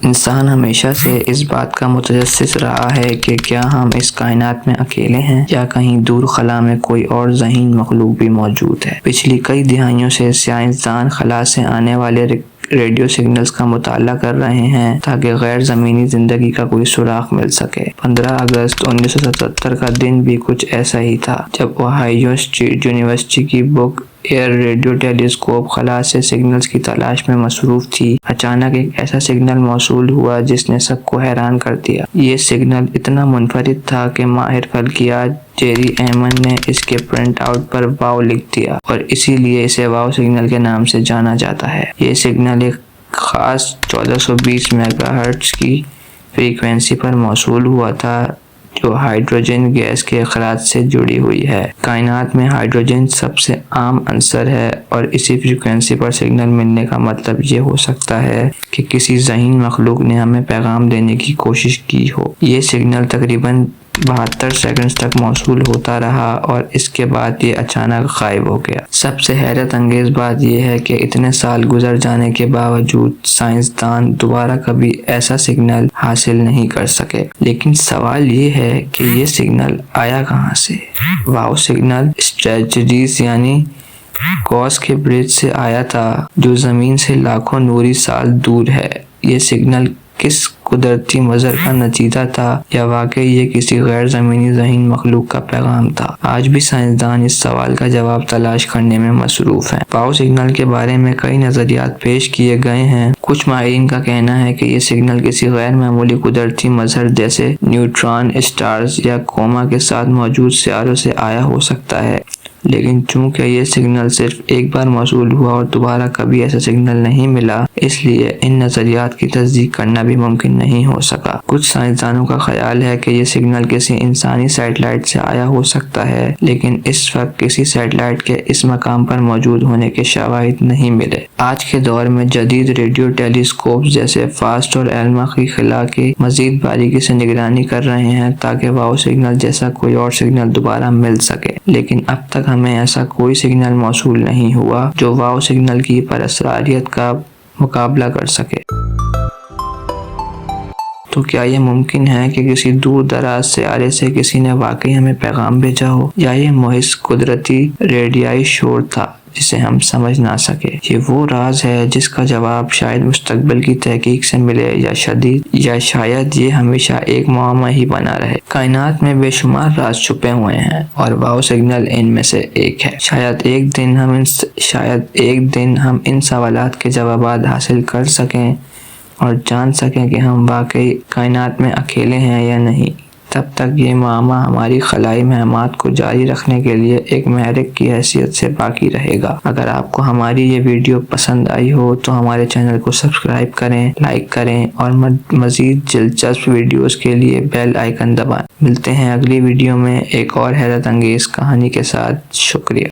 انسان ہمیشہ سے اس بات کا متجسس رہا ہے کہ کیا ہم اس کائنات میں اکیلے ہیں یا کہیں دور خلا میں کوئی اور ذہین مخلوق بھی موجود ہے۔ پچھلی کئی دہائیوں سے سائنسدان خلا سے آنے والے ریڈیو سگنلز کا مطالعہ کر رہے ہیں تاکہ غیر زمینی زندگی کا کوئی سراغ مل سکے۔ 15 اگست 1977 کا دن بھی کچھ ایسا ہی تھا جب اوہایو اسٹیٹ یونیورسٹی کی بک ایئر ریڈیو ٹیلیسکوپ خلا سے سگنلز کی تلاش میں مصروف تھی۔ اچانک ایک ایسا سگنل موصول ہوا جس نے سب کو حیران کر دیا۔ یہ سگنل اتنا منفرد تھا کہ ماہر فلکیات جیری ایمن نے اس کے پرنٹ آؤٹ پر واو لکھ دیا اور اسی لیے اسے واو سگنل کے نام سے جانا جاتا ہے۔ یہ سگنل ایک خاص 1420 میگا ہرٹز کی فریکوینسی پر موصول ہوا تھا جو ہائیڈروجن گیس کے اخراج سے جڑی ہوئی ہے۔ کائنات میں ہائیڈروجن سب سے عام عنصر ہے اور اسی فریکوینسی پر سگنل ملنے کا مطلب یہ ہو سکتا ہے کہ کسی ذہین مخلوق نے ہمیں پیغام دینے کی کوشش کی ہو۔ یہ سگنل تقریباً 72 سیکنڈز تک موصول ہوتا رہا اور اس کے بعد یہ اچانک غائب ہو گیا۔ سب سے حیرت انگیز بات یہ ہے کہ اتنے سال گزر جانے کے باوجود سائنسدان دوبارہ کبھی ایسا سگنل حاصل نہیں کر سکے۔ لیکن سوال یہ ہے کہ یہ سگنل آیا کہاں سے؟ واو سگنل اسٹریٹجیز یعنی کوس کے برج سے آیا تھا جو زمین سے لاکھوں نوری سال دور ہے۔ یہ سگنل کس قدرتی مظہر کا نتیجہ تھا یا واقعی یہ کسی غیر زمینی ذہین مخلوق کا پیغام تھا؟ آج بھی سائنسدان اس سوال کا جواب تلاش کرنے میں مصروف ہیں۔ واو سگنل کے بارے میں کئی نظریات پیش کیے گئے ہیں۔ کچھ ماہرین کا کہنا ہے کہ یہ سگنل کسی غیر معمولی قدرتی مظہر جیسے نیوٹران اسٹارز یا کوما کے ساتھ موجود سیاروں سے آیا ہو سکتا ہے، لیکن چونکہ یہ سگنل صرف ایک بار موصول ہوا اور دوبارہ کبھی ایسا سگنل نہیں ملا، اس لیے ان نظریات کی تصدیق کرنا بھی ممکن نہیں ہو سکا۔ کچھ سائنسدانوں کا خیال ہے کہ یہ سگنل کسی انسانی سیٹلائٹ سے آیا ہو سکتا ہے، لیکن اس وقت کسی سیٹلائٹ کے اس مقام پر موجود ہونے کے شواہد نہیں ملے۔ آج کے دور میں جدید ریڈیو ٹیلیسکوپس جیسے فاسٹ اور ایلما کی خلا کی مزید باریکی سے نگرانی کر رہے ہیں تاکہ واو سگنل جیسا کوئی اور سگنل دوبارہ مل سکے، لیکن اب تک ہمیں ایسا کوئی سگنل موصول نہیں ہوا جو واو سگنل کی پراسراریت کا مقابلہ کر سکے۔ تو کیا یہ ممکن ہے کہ کسی دور دراز سیارے سے کسی نے واقعی ہمیں پیغام بھیجا ہو، یا یہ محض قدرتی ریڈیائی شور تھا جسے ہم سمجھ نہ سکے؟ یہ وہ راز ہے جس کا جواب شاید مستقبل کی تحقیق سے ملے یا شاید یہ ہمیشہ ایک معمہ ہی بنا رہے۔ کائنات میں بے شمار راز چھپے ہوئے ہیں اور واو سگنل ان میں سے ایک ہے۔ شاید ایک دن ہم ان سوالات کے جوابات حاصل کر سکیں اور جان سکیں کہ ہم واقعی کائنات میں اکیلے ہیں یا نہیں۔ تب تک یہ معمہ ہماری خلائی مہمات کو جاری رکھنے کے لیے ایک محرک کی حیثیت سے باقی رہے گا۔ اگر آپ کو ہماری یہ ویڈیو پسند آئی ہو تو ہمارے چینل کو سبسکرائب کریں، لائک کریں اور مزید دلچسپ ویڈیوز کے لیے بیل آئیکن دبائیں۔ ملتے ہیں اگلی ویڈیو میں ایک اور حیرت انگیز کہانی کے ساتھ۔ شکریہ۔